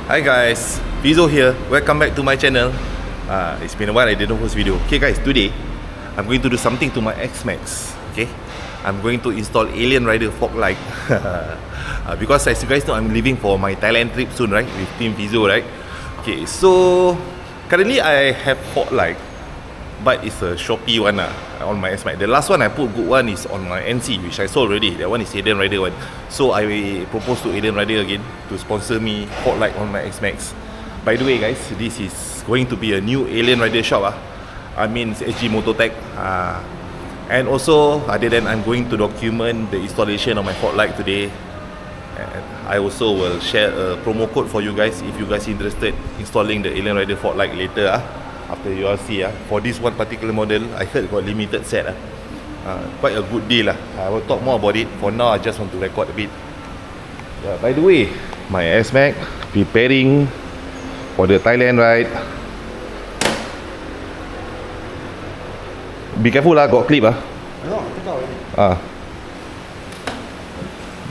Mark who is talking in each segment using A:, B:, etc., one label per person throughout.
A: Hi guys, Fizo here. Welcome back to my channel. It's been a while I didn't post video. Okay guys, today I'm going to do something to my Xmax. Okay, I'm going to install AlienRider Foglights. Because as you guys know, I'm leaving for my Thailand trip soon, right? With Team Fizo, right? Okay, so currently I have Foglights, but it's a Shopee one on my Xmax. The last one I put good one is on my NC, which I sold already. That one is AlienRider one. So I propose to AlienRider again to sponsor me Foglights on my Xmax. By the way guys, this is going to be a new AlienRider shop. I mean it's SG Mototech. And also other than I'm going to document the installation of my Foglights today. And I also will share a promo code for you guys if you guys interested installing the AlienRider Foglights later. After you all see for this one particular model, I heard got limited set. Quite a good deal. I will talk more about it. For now, I just want to record a bit. By the way, my Xmax preparing for the Thailand ride. Be careful got clip
B: I know, I took out already.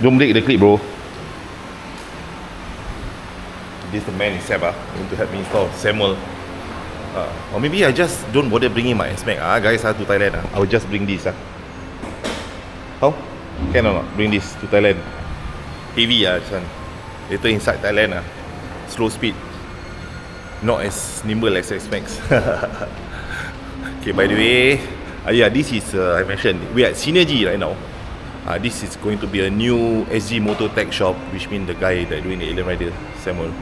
A: Don't break the clip, bro. This is the man himself going to help me install Samuel. Or maybe I just don't bother bringing my Xmax guys to Thailand. I will just bring this. How? Can or not? Bring this to Thailand. Heavy this one. Later inside Thailand slow speed. Not as nimble as Xmax. Okay, by the way, this is I mentioned we are at Synergy right now. This is going to be a new SG Mototech shop, which means the guy that doing the AlienRider, Samuel.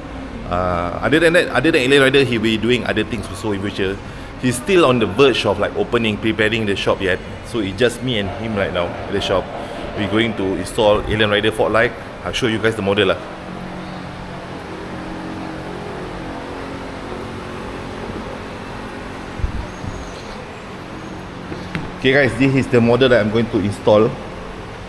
A: Other than AlienRider, he'll be doing other things also in future. He's still on the verge of like preparing the shop yet. So it's just me and him right now at the shop. We're going to install AlienRider Foglights. I'll show you guys the model. Okay guys, this is the model that I'm going to install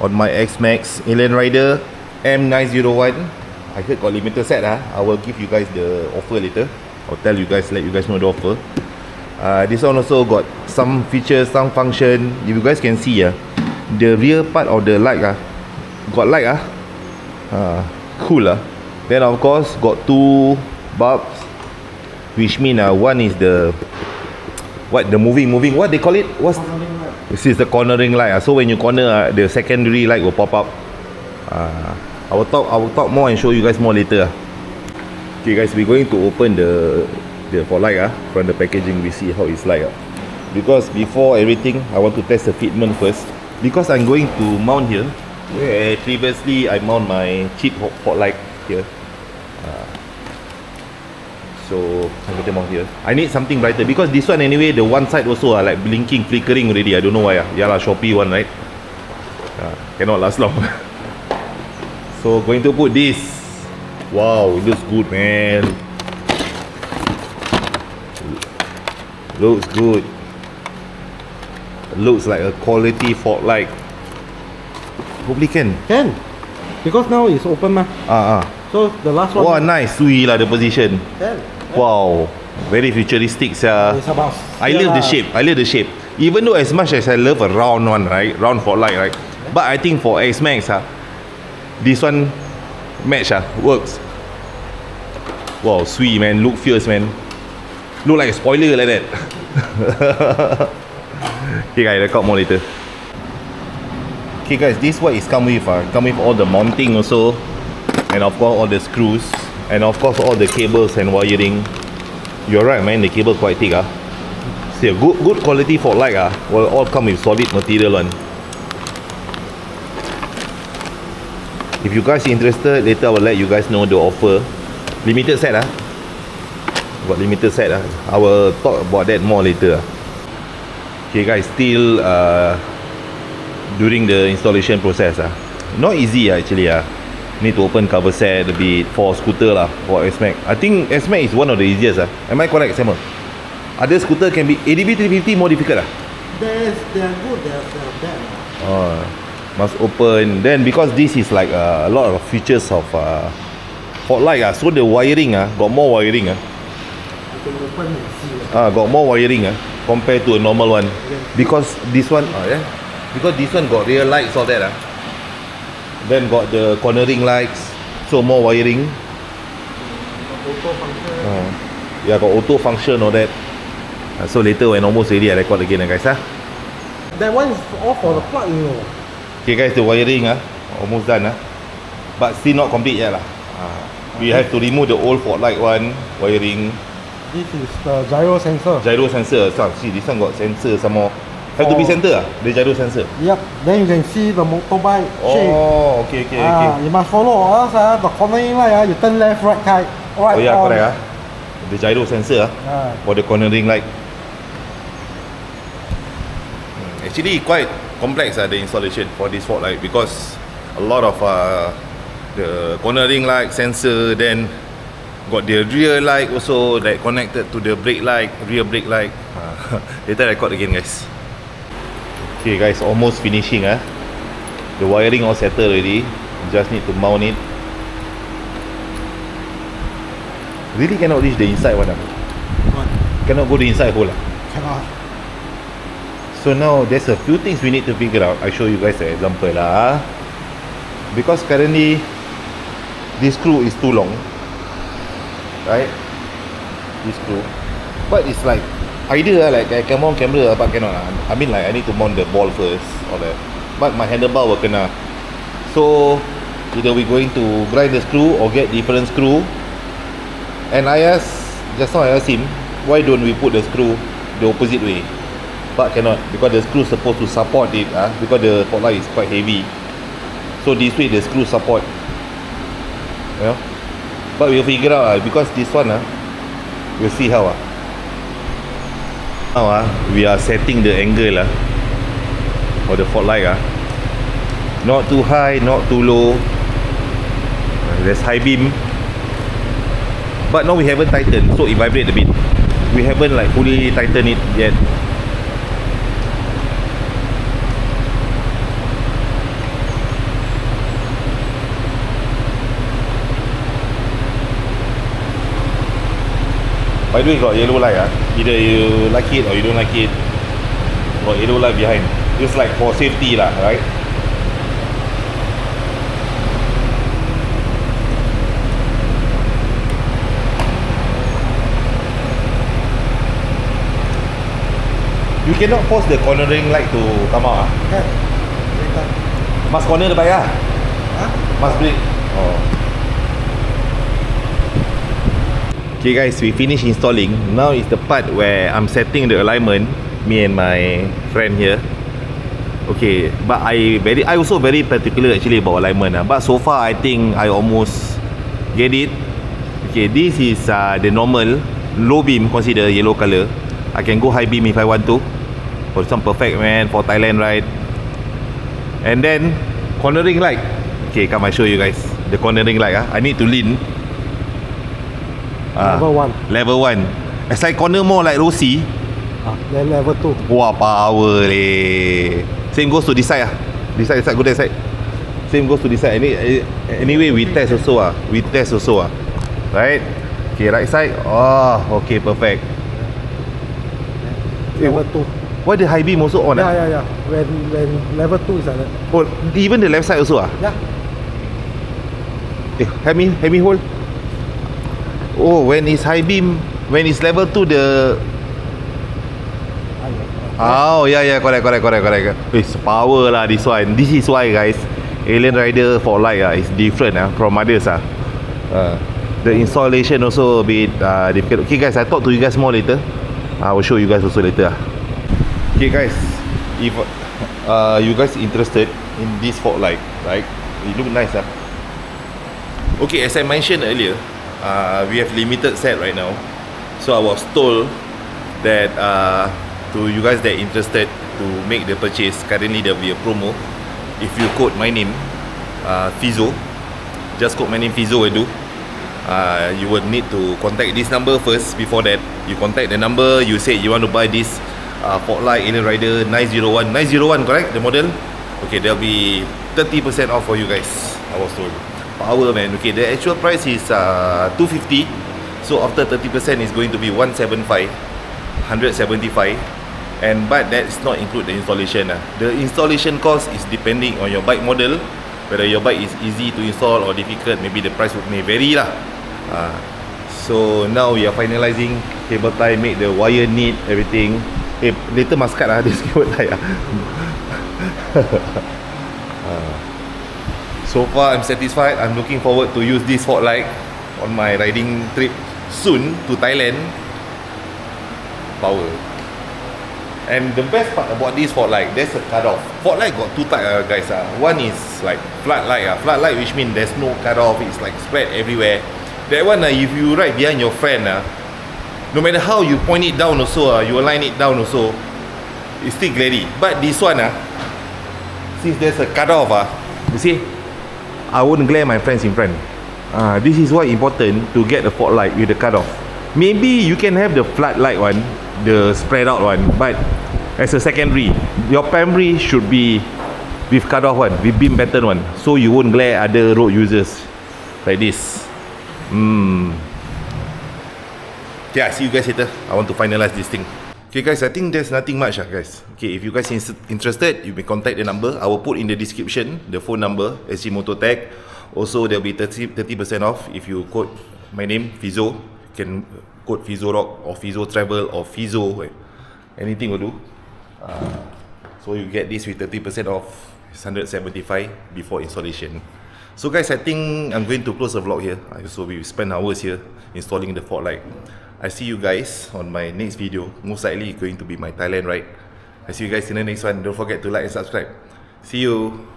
A: on my Xmax AlienRider M901. I heard got limited set. I will give you guys the offer later. I'll tell you guys, let you guys know the offer. This one also got some features, some function. If you guys can see the rear part of the light got light cool. Then of course got two bulbs, which mean one is the the moving what they call it? This is the cornering light. So when you corner the secondary light will pop up. I will talk more and show you guys more later. Okay guys, we're going to open the Foglights from the packaging. We see how it's like. Because before everything, I want to test the fitment first. Because I'm going to mount here, where previously I mount my cheap Foglights here. So I'm going to mount here. I need something brighter because this one anyway, the one side also like blinking, flickering already. I don't know why. Shopee one, right? Cannot last long. So going to put this. Wow, it looks good, man. Looks good. Looks like a quality Foglights. Hopefully can.
B: Can. Because now it's open So the last one.
A: Wow, nice. Sui the position.
B: Can.
A: Wow. Very futuristic.
B: It's about.
A: I love the shape. I love the shape. Even though as much as I love a round one, right? Round Foglights, right? But I think for Xmax, this one match works. Wow, sweet man, look fierce man. Look like a spoiler like that. Okay guys, record more later. Okay guys, this what is come with come with all the mounting also, and of course all the screws, and of course all the cables and wiring. You're right man, the cable quite thick. See a good quality Foglights will all come with solid material one. If you guys interested, later I will let you guys know the offer. Limited set got limited set I will talk about that more later. Okay guys, still during the installation process not easy actually. Need to open cover set a bit for scooter for Xmax. I think Xmax is one of the easiest. Am I correct, Samuel? Other scooter can be ADB 350 more difficult.
B: They are good, they are bad.
A: Must open. Then because this is like a lot of features of Foglights, so the wiring got more wiring.
B: You can open and see.
A: Got more wiring compared to a normal one. Because this one because this one got rear lights all that. Then got the cornering lights, so more wiring.
B: auto function.
A: Yeah, got auto function all that. So later when almost ready, I record again, guys.
B: That one is all for the plug, you know.
A: Okay, guys, the wiring almost done. But still not complete yet. We have to remove the old Foglight one wiring.
B: This is the gyro sensor.
A: Gyro sensor. See, this one got sensor some more. Have to be center the gyro sensor?
B: Yep. Then you can see the motorbike shape.
A: Oh, okay.
B: You must follow, or else the cornering light, you turn left, right, right.
A: Oh yeah, correct. The gyro sensor for the cornering light. Actually, quite complex the installation for this Foglight because a lot of the cornering light sensor, then got the rear light also that connected to the brake light, rear brake light. Later I record again, guys. Okay guys, almost finishing. The wiring all settled already. Just need to mount it. Really cannot reach the inside one.
B: What?
A: Cannot go the inside hole.
B: Cannot.
A: So now there's a few things we need to figure out. I show you guys an example because currently this screw is too long, right? This screw, but it's like either like I come on camera but cannot. I mean like I need to mount the ball first or that, but my handlebar will kena. So either we going to grind the screw or get different screw. And I asked him, why don't we put the screw the opposite way? But cannot, because the screw is supposed to support it because the Foglight is quite heavy. So this way the screw support. But we'll figure out because this one we'll see how. Now we are setting the angle for the Foglight. Not too high, not too low. There's high beam. But now we haven't tightened, so it vibrates a bit. We haven't like fully tightened it yet. By the way, got yellow light. Either you like it or you don't like it. Got yellow light behind. Just like for safety right? You cannot force the cornering light to come out.
B: Okay.
A: Must corner the bike Must brake. Okay guys, we finished installing. Now is the part where I'm setting the alignment, me and my friend here. Okay, but I also very particular actually about alignment. But so far I think I almost get it. Okay, this is the normal low beam, consider yellow color. I can go high beam if I want to. For some perfect man for Thailand ride. And then cornering light. Okay, come I show you guys the cornering light. I need to lean. Level 1. As I corner more like Rossi.
B: Then level 2.
A: Wah, power leh. Same goes to this side This side, go that side. Same goes to this side. Anyway, we test also Right? Okay, right side. Oh, okay, perfect.
B: Level 2.
A: Why the high beam also on?
B: Yeah. When level 2 is like that.
A: Oh, even the left side also
B: Yeah.
A: Help me hold. Oh, when it's high beam, when it's level 2, the yeah, correct. It's power this one. This is why guys, AlienRider Foglight is different from others. The installation also a bit difficult. Okay guys, I talk to you guys more later. I will show you guys also later. Okay guys, if you guys interested in this Foglight, right? It look nice. Okay, as I mentioned earlier, we have limited set right now. So I was told that to you guys that are interested to make the purchase, currently there will be a promo. If you quote my name, Fizo, just quote my name Fizo will do. You will need to contact this number first. Before that, you contact the number. You say you want to buy this Foglight AlienRider 901. 901, correct? The model? Okay, there will be 30% off for you guys, I was told. Power man. Okay, the actual price is 250. So after 30% is going to be 175. But that's not include the installation. The installation cost is depending on your bike model, whether your bike is easy to install or difficult. Maybe the price may vary So now we are finalizing cable tie, make the wire neat, everything. Later must cut this cable tie. So far I'm satisfied. I'm looking forward to use this Foglight on my riding trip soon to Thailand. Power. And the best part about this Foglight, there's a cutoff. Foglight got two types, guys. One is like flat light, flat light, which means there's no cutoff. It's like spread everywhere. That one, if you ride behind your friend, no matter how you point it down also, you align it down also, it's still glary. But this one, since there's a cutoff, you see, I won't glare my friends in front. This is why important to get the Foglight with the cutoff. Maybe you can have the flat light one, the spread out one, but as a secondary, your primary should be with cutoff one, with beam pattern one, so you won't glare other road users like this. Okay, I see you guys later. I want to finalize this thing. Okay guys, I think there's nothing much guys. Okay, if you guys interested, you may contact the number. I will put in the description the phone number, SG Motor Tech. Also there will be 30% off if you quote my name, Fizo. You can quote Fizo Rock or Fizo Travel or Fizo, anything will do. So you get this with 30% off. It's 175 before installation. So guys, I think I'm going to close the vlog here. So we spend hours here installing the Foglight. I see you guys on my next video. Most likely going to be my Thailand ride. I see you guys in the next one. Don't forget to like and subscribe. See you.